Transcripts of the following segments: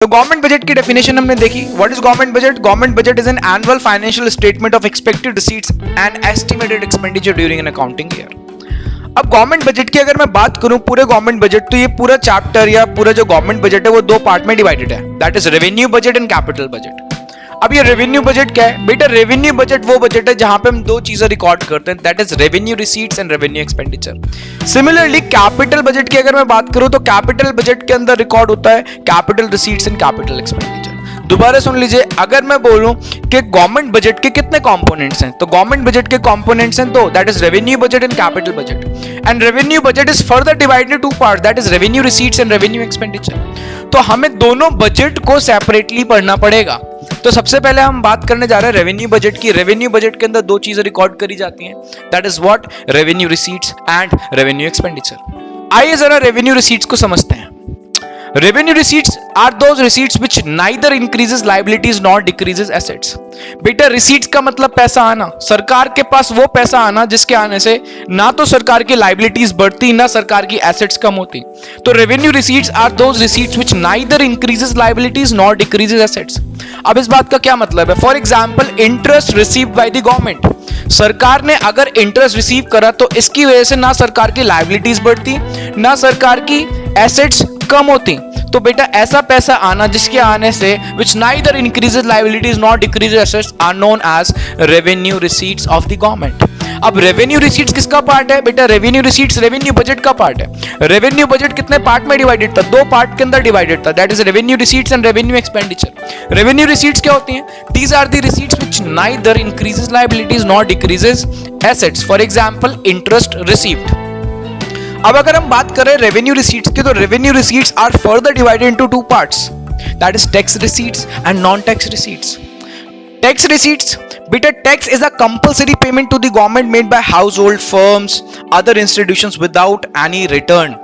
तो government budget की definition हमने देखी. What is government budget? Government budget is an annual financial statement of expected receipts and estimated expenditure during an accounting year. अब government budget की अगर मैं बात करूं, पूरे गवर्नमेंट बजट, तो ये पूरा चैप्टर या पूरा जो गवर्नमेंट बजट है वो दो पार्ट में डिवाइडेड है. That is revenue budget and capital budget. अब ये रेवेन्यू बजट क्या है बेटा? रेवेन्यू बजट वो बजट है जहां पे हम दो चीजें रिकॉर्ड करते हैं, that is revenue receipts and revenue expenditure. Similarly capital budget की अगर मैं बात करूं तो कैपिटल बजट के अंदर रिकॉर्ड होता है capital receipts and capital expenditure. दोबारा सुन लीजिए, अगर मैं बोलूं कि गवर्नमेंट बजट के कितने कंपोनेंट्स हैं, तो गवर्नमेंट बजट के कंपोनेंट्स हैं दो, that is revenue budget and capital budget. And revenue budget is further divided into two parts, that is revenue receipts and revenue expenditure. तो हमें दोनों बजट को सेपरेटली पढ़ना पड़ेगा. तो सबसे पहले हम बात करने जा रहे हैं रेवेन्यू बजट की. रेवेन्यू बजट के अंदर दो चीजें रिकॉर्ड करी जाती हैं, that is what? Revenue receipts and revenue expenditure. आइए जरा रेवेन्यू रिसीट्स को समझते हैं. Revenue receipts are those receipts which neither increases liabilities nor decreases assets. बेटा receipts का मतलब पैसा आना, सरकार के पास वो पैसा आना जिसके आने से ना तो सरकार की liabilities बढ़ती ना सरकार की assets कम होती. तो revenue receipts are those receipts which neither increases liabilities nor decreases assets. अब इस बात का क्या मतलब है? For example, interest received by the government. सरकार ने अगर इंटरेस्ट रिसीव करा तो इसकी वजह से ना सरकार की लाइबिलिटीज बढ़ती ना सरकार की एसेट्स कम होती. तो बेटा ऐसा पैसा आना जिसके आने से which neither increases liabilities nor decreases assets are known as revenue receipts of the government. अब रेवेन्यू रिसीट्स किसका पार्ट है बेटा? रेवेन्यू रिसीट्स रेवेन्यू बजट का पार्ट है. रेवेन्यू बजट कितने पार्ट में डिवाइडेड था? दो पार्ट के अंदर डिवाइडेड था, that is revenue receipts and revenue expenditure. Revenue receipts क्या होती हैं? These are the receipts which neither increases liabilities nor decreases assets. For example interest received. अब अगर हम बात करें रेवेन्यू रिसीट्स की, तो revenue receipts are further divided into two parts, that is tax receipts and non tax receipts. Tax receipts, बेटा tax is a compulsory payment to the government made by household, firms, other institutions without any return.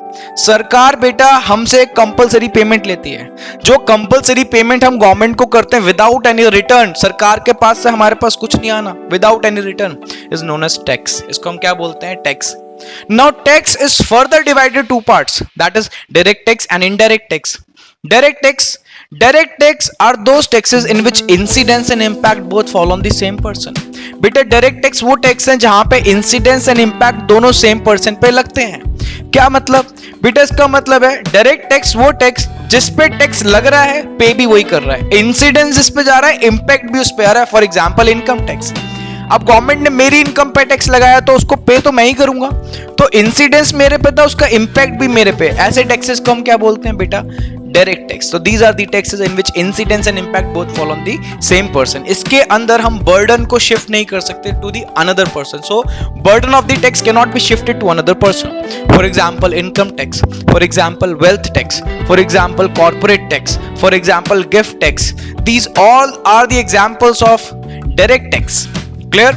सरकार बेटा हमसे एक compulsory payment लेती है. जो compulsory payment हम government को करते हैं विदाउट एनी रिटर्न, सरकार के पास से हमारे पास कुछ नहीं आना, without any return, is known as tax. इसको हम क्या बोलते हैं? Tax. Now tax is further divided two parts, that is direct tax and indirect tax. Direct tax are those taxes in which incidence and impact both fall on the same person. बेटा direct tax वो tax हैं जहां पे incidence and impact दोनों same person पे लगते हैं. क्या मतलब बेटा? इसका मतलब है डायरेक्ट टैक्स वो टैक्स जिस पे टैक्स लग रहा है, पे भी वही कर रहा है, इंसिडेंस जिस पे जा रहा है, इंपैक्ट भी उस पे आ रहा है. For example income tax. अब गवर्नमेंट ने मेरी इनकम पे टैक्स लगाया तो उसको पे तो मैं ही करूंगा, तो इंसिडेंस मेरे पे था, उसका इंपैक्ट भी मेरे पे. ऐसे टैक्सेस को हम क्या बोलते हैं बेटा? Direct tax. तो these are the taxes in which incidence and impact both fall on the same person. इसके अंदर हम बर्डन को शिफ्ट नहीं कर सकते to the another person. So burden of the tax can not be shifted to another person. For example income tax, for example wealth tax, for example corporate tax, for example gift tax. These all are the examples of direct tax. Clear?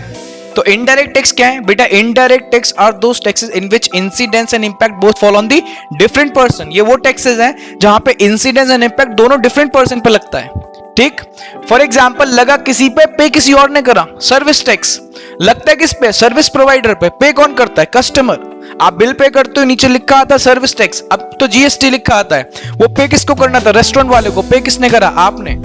तो indirect tax क्या है बेटा? Indirect tax are those taxes in which incidence and impact both fall on the different person. ये वो taxes हैं जहां पे incidence and impact दोनों डिफरेंट पर्सन पे लगता है. ठीक? फॉर एग्जांपल लगा किसी पे किसी और ने करा. सर्विस टैक्स लगता है किस पे? सर्विस प्रोवाइडर पे. पे कौन करता है? कस्टमर. आप बिल पे करते हो, नीचे लिखा आता है सर्विस टैक्स, अब तो जीएसटी लिखा आता है. वो पे किसको करना था? रेस्टोरेंट वाले को. पे किसने करा? आपने.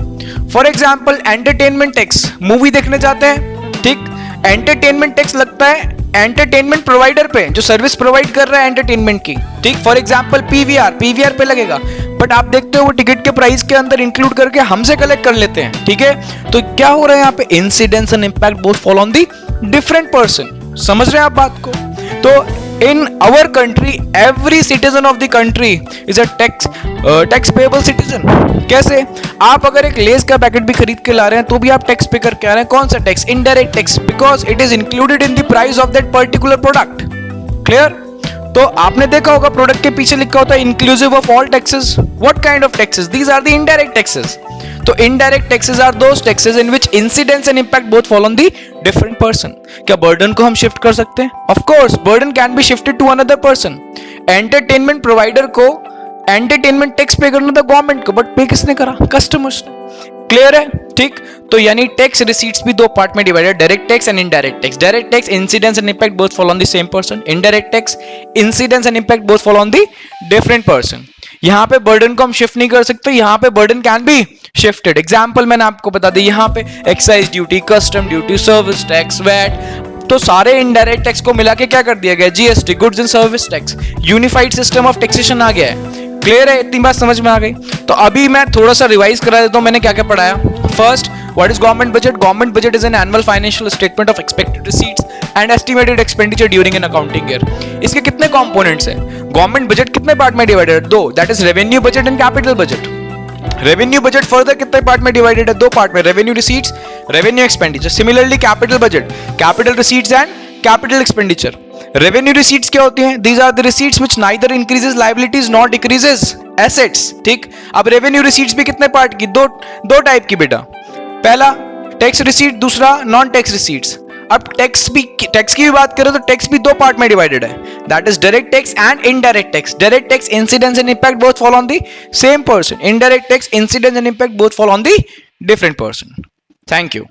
For example entertainment tax. Movie देखने जाते हैं, ठीक? एंटरटेनमेंट टैक्स लगता है एंटरटेनमेंट प्रोवाइडर पे जो सर्विस प्रोवाइड कर रहा है एंटरटेनमेंट की. ठीक? फॉर एग्जांपल पीवीआर पे लगेगा, बट आप देखते हो वो टिकट के प्राइस के अंदर इंक्लूड करके हमसे कलेक्ट कर लेते हैं. ठीक है? तो क्या हो रहा है यहाँ पे? Incidence and impact both fall on the different person. समझ रहे हैं आप बात को? तो in our country every citizen of the country is a tax payable citizen. कैसे? आप अगर एक लेस का पैकेट भी खरीद के ला रहे हैं तो भी आप टैक्स पे करके आ रहे हैं. कौन सा tax? Indirect tax, because it is included in the price of that particular product. Clear? तो आपने देखा होगा प्रोडक्ट के पीछे लिखा होता है inclusive of all taxes. What kind of taxes? These are the indirect taxes. तो indirect taxes are those taxes in which incidence and impact both fall on the different person. क्या बर्डन को हम shift कर सकते हैं? Of course burden can be shifted to another person. Entertainment provider को entertainment tax pay करना था government को, बट पे किसने करा? कस्टमर्स ने. क्लियर है? ठीक? तो यानी टैक्स रिसीट्स भी दो पार्ट में divided, direct tax and indirect tax. Direct tax incidence and impact both fall on the same person. Indirect tax incidence and impact both fall on the different person. यहाँ पे burden को हम shift नहीं कर सकते, यहाँ पे burden can be shifted. Example मैंने आपको बता दी, यहाँ पे excise duty, custom duty, service tax, VAT, तो सारे इनडायरेक्ट टैक्स को मिला के क्या कर दिया गया, GST, goods and service tax, unified system of taxation आ गया है। क्लियर है, इतनी बात समझ में आ गई। तो अभी मैं थोड़ा सा रिवाइज करा देता हूं मैंने क्या क्या पढ़ाया। First, what is government budget? Government budget is an annual financial statement of expected receipts and estimated expenditure during an accounting year. इसके कितने कंपोनेंट्स हैं? गवर्नमेंट बजट कितने पार्ट में डिवाइडेड है? दो, that is revenue budget and capital budget. Revenue budget further कितने part में divided है? दो पार्ट में, revenue receipts, revenue expenditure. Similarly capital budget, capital receipts and capital expenditure. Revenue receipts क्या होती हैं? These are the receipts which neither increases liabilities nor decreases assets. ठीक, अब रेवेन्यू रिसीट्स भी कितने पार्ट की? दो टाइप की बेटा। पहला टैक्स रिसीट, दूसरा नॉन टैक्स रिसीट्स। अब टैक्स की भी बात करें तो टैक्स भी दो पार्ट में डिवाइडेड है, that is direct tax and indirect tax. Direct tax incidence and impact both fall on the same person, indirect tax incidence and impact both fall on the different person. Thank you.